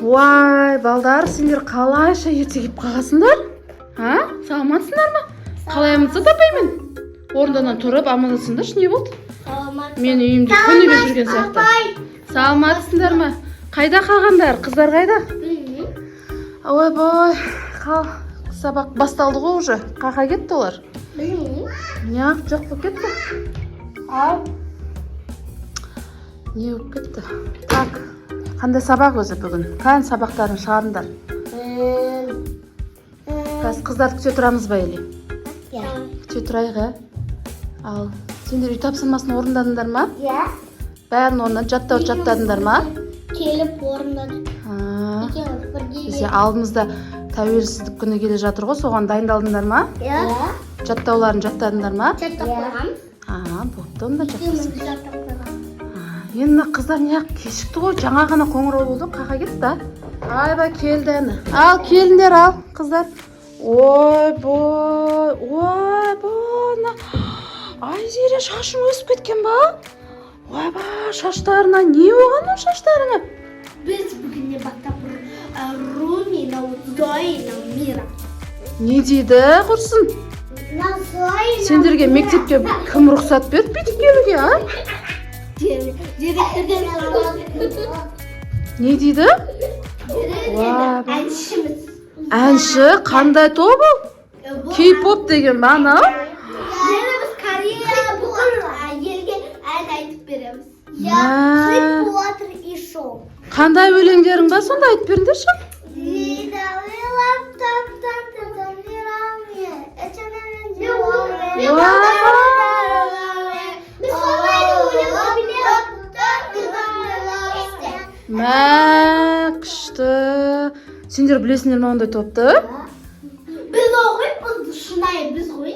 Уай, балдар, сендер қалайша ерте келіп қаласыңдар? Саламатсыңдар ма? Қалай амансыз апаймен? Орындарынан тұрып амандасыңдаршы, не болды? Мен үйімде күніге жүрген сияқты. Саламатсыңдар ма? Қайда қалғандар? Қыздар қайда? Ой, сабақ басталды ғой уже. Қақа кетті олар? Неғып жоқ болып кетті? Не болып кетті? Так, қандай сабақ өзі бүгін? Қайын сабақтарын шығарыңдар? Қазір қыздар күте тұрамыз ба еле? Күте тұрайық, Ал, сендер үй тапсырмасын орындадыңдар ма? Бәрін орындады, жаттадыңдар ма? Келіп орындадық. Бізде алдымызда тәуелсіздік күні келе жатыр ғой, соған дайындалдыңдар ма? Жаттауларын жаттадыңдар ма? Жаттап қойғам. Бопты онда жаттасың. Енді қыздар неғып кешікті ғой, жаңа ғана қоңырау болды, қақа кетті. Айба келді әні. Ал, келіндер ал, қыздар. Ой, Айзере, шашың өсіп кеткен ба? Ойба, шаштарына не оған шаштарыңа? Біз бүгінне бастап Руми, Зои, Мира. Не дейді, құрсын? Сендерге мектепке кім рұқсат берді бүйтіп келуге, Директорден Не дейді? әншіміз. Әнші, қандай топ ол? Кей-поп деген ба, анау? Біз Корея бүкіл елге ән айтып береміз. Клип Water и шоу. Қандай өлеңдерің ба, сонда айтып беріңдерші? Мә, күшті. Сендер білесіңдер ме ондай топты? Біз ғой, шынайы біз ғой.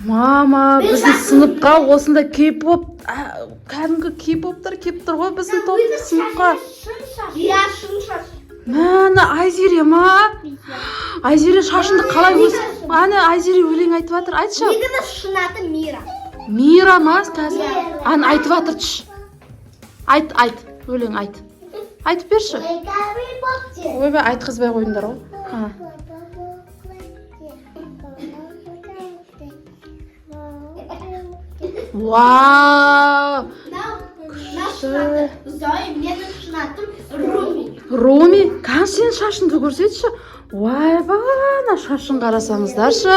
Мама, біздің сыныпқа осында кей-поп, кәдімгі кей-поптар кеп тұр ғой біздің топты сыныпқа. Шын шаш. Мәні, Айзере ма? Айзере шашынды қалай өсіп? Айзере өлең айтып жатыр, айтшы. Негізі шын аты Мира. Мира ма? Қазір. Айтып жатыр. Айт, өлең айт. Айтып берші. Ойбай, айтқызбай қойыңдар ғой. Вау! Зои, менің шын атым Руми. Руми, сен шашынды көрсетші. Ойбай, шашын қарасаңыздаршы.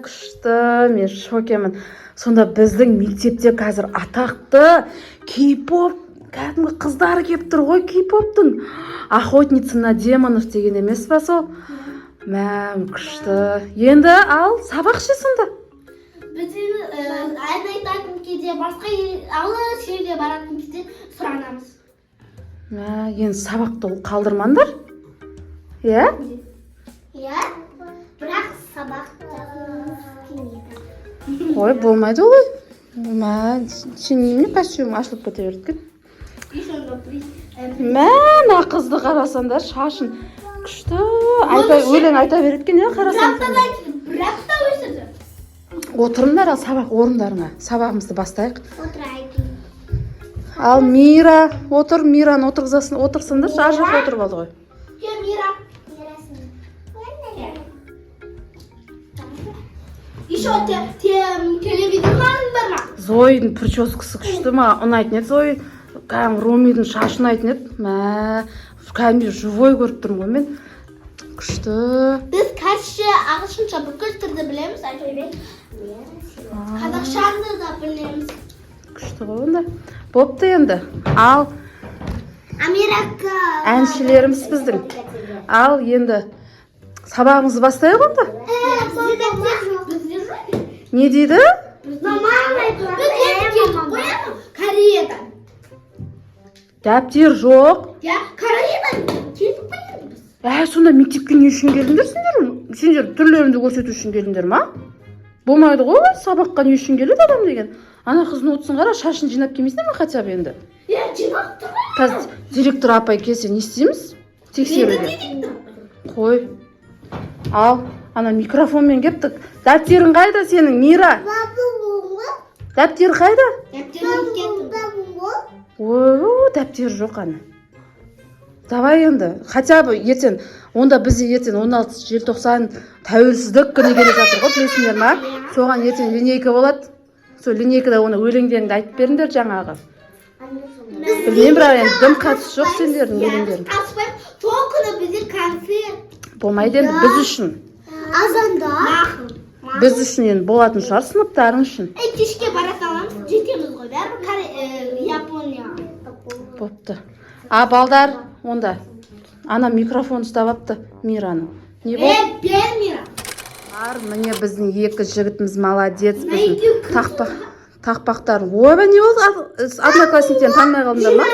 Күшті, мен шокемін. Сонда біздің мектепте қазір атақты кей-поп, кәдімгі қыздары кеп тұр ғой кей-поптың. Охотница на демонов деген емес па сол? Мәм, күшті. Енді ал, сабақ ше сонда? Біз ән айтатын кезде, басқа алыс жерге баратын кезде сұранамыз. Енді сабақты қалдырмаңдар? Иә? Иә, бірақ сабақты келмейді. Ой, болмайды олай. Сен неме костюм ашылып кете берді? Қызды қарасаңдар, шашын күшті. Өлең айта береткен, қарасаңдар. Бірақ та өсірді. Отырыңдар, ал сабақ орындарыңа. Сабағымызды бастайық. Отырайын. Ал Мира, Мираны отырсыңдар, ажақ отырып алды ғой. Мира. Еще телевизорларың бар ма? Зойдың прическасы күшті ма? Ұнайтын еді Зой. Румидің шашын айтын еді. Кәдімгі живой көріп тұрмын ғой мен. Күшті. Біз кәрісше, ағылшынша бүкіл түрді білеміз, қазақшаны да білеміз. Күшті ғой онда. Бопты енді. Ал Америка. Әншілеріміз біздің. Ал енді сабағымызды бастайық онда. Не дейді? Кореядан. Дәптер жоқ. Кореядан келіп қойдық біз. Сонда мектепке не үшін келдіңдер сендер? Сендер түрлеріңді көрсету үшін келдіңдер ма? Болмайды ғой, сабаққа не үшін келеді адам деген. Ана қыздың отсын қара, шашын жинап келмейсіңдер ме хотя бы енді? Жинап тұр. Қазір директор апай келсе не істейміз? Тексеруге. Қой. Ал, ана микрофонмен кеттік. Дәптерің қайда сенің, Мира? Дәптер қайда? Дәптерін кеттім. Ой, дәптер жоқ ана. давай енді хотя бы ертең онда бізде ертең 16 желтоқсан тәуелсіздік күні келе жатыр ғой, білесіңдер ма? Соған ертең линейка болады. Сол линейкада оны өлеңдеріңді айтып беріңдер жаңағы. Білмеймін, бірақ енді дым қатысы жоқ сендердің өлеңдерің. Сол күні бізде концерт Болмайды енді біз үшін. азанда. Біз үшін енді болатын шығар, сыныптарың үшін. Кешке бара саламыз, жетеміз ғой. Бәрі Япония. Бопты. А балдар онда ана микрофон ұстап апты Мираның. Не болды? Бер Мира. Міне біздің екі жігітіміз молодец, біздің тақпақтар. Ойбай, не болды? Одноклассниктен танымай қалдыңдар ма?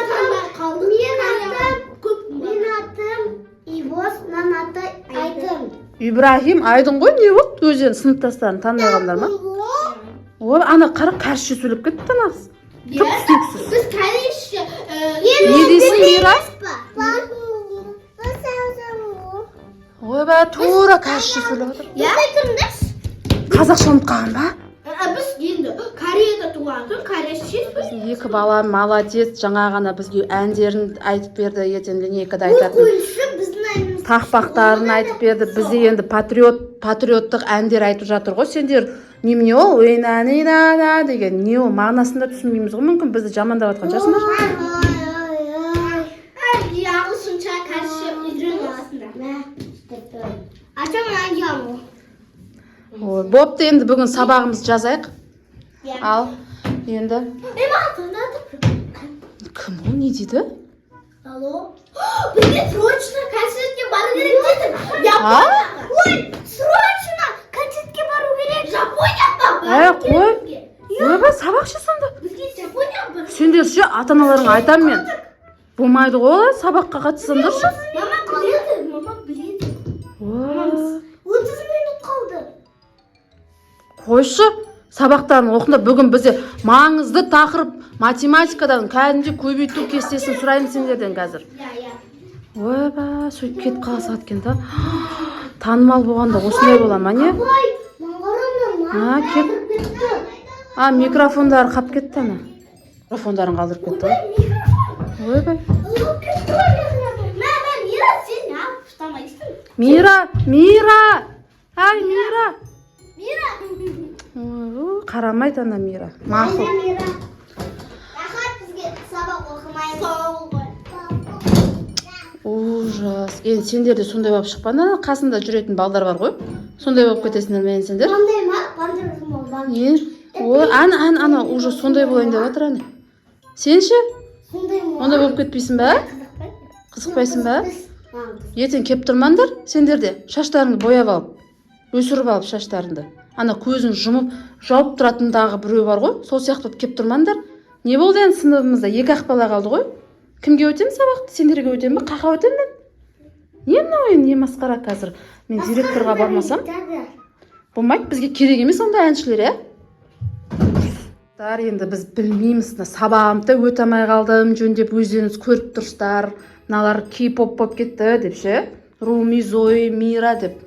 Мен атым Ивос, мам аты Айдын. Ибрахим, Айдын ғой, не болды? Өздерін сыныптастарын танымай қалдыңдар ма? Ойбай, ана қара қарсы сөйлеп кетті танағыз. Түк түсініксіз. Біз кәреші. Не дейсің, Мира? Ойбай, тура қарсы сөйлеп отыр. Қазақша ұмытып қалған ба? Біз енді Кореяда туған соң кәреші. Екі бала молодец, жаңа ғана бізге әндерін айтып берді, ертең линейкада айтатын. Тақпақтарын айтып берді. Бізде енді патриоттық әндер айтып жатыр ғой. Сендер немене ол? Ойна деген не ол? Мағынасында түсінбейміз ғой. Мүмкін бізді жамандап жатқан шығарсыңдар. Ағылшынша кәріші үйрену арасында. Ачамын аңғамын. Бопты, енді бүгін сабағымыз жазайық. Ал, енді. Кім ол, не дейді? Алло? Бізге срочно концертке бару керек дедім. Ой, срочно концертке бару керек. Жапонияға бару Қой. Ойбай, сабақшы сонда. Бізге Жапонияға бару. Сендер ше ата-аналарыңа айтам мен. Болмайды ғой, сабаққа қатысыңдаршы. Мама біледі. 30 минут қалды. Қойшы, сабақтарын оқында бүгін бізде маңызды тақырып математикадан кәдімгі көбейту кестесін сұрайын сендерден қазір. Ойбай, сөйтіп кетіп қалса екен да. Танымал болғанда осындай бола ма не? Микрофондары қап кетті ана. Микрофондарын қалдырып кетті. Ойбай. Мира! Ай, Мира! Қарамайды ана Мира. Мақұл. Ужас. Енді сендер де сондай болып шықпаны, қасында жүретін балдар бар ғой. Сондай болып кетесіңдер мен сендер. Ана уже сондай болайын деп жатыр ана. Сен ше? Ондай болып кетпейсің бе? Қызықпайсың ба? Ертең кеп тұрмаңдар, сендер де шаштарыңды бояп алып, өсіріп алып шаштарыңды. Ана көзін жауып тұратындағы біреу бар ғой, сол сияқты болып кеп тұрмаңдар. Не болды енді сыныбымызда? Екі ақ бала қалды ғой. Кімге өтемін сабақты? Сендерге өтемін бе? Қақа өтемін мен? Не мынау енді, не масқара қазір? Мен директорға бармасам? Болмайды, бізге керек емес ондай әншілер, Енді біз білмейміз, сабағымды өте алмай қалдым, жөндеп өздеріңіз көріп тұрсыздар. Мыналар кей-поп болып кетті деп ше. Руми, Зои, Мира деп.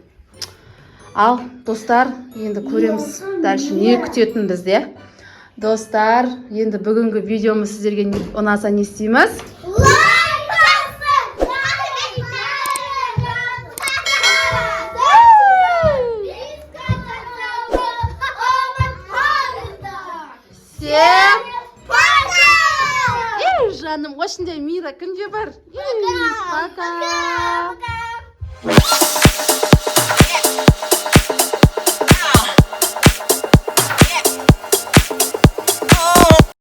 Ал, достар, енді көреміз дальше не күтетін бізде. Достар, енді бүгінгі видеомыз сіздерге ұнаса не істейміз? Жаным, осындай Мира күнде бар. Пока.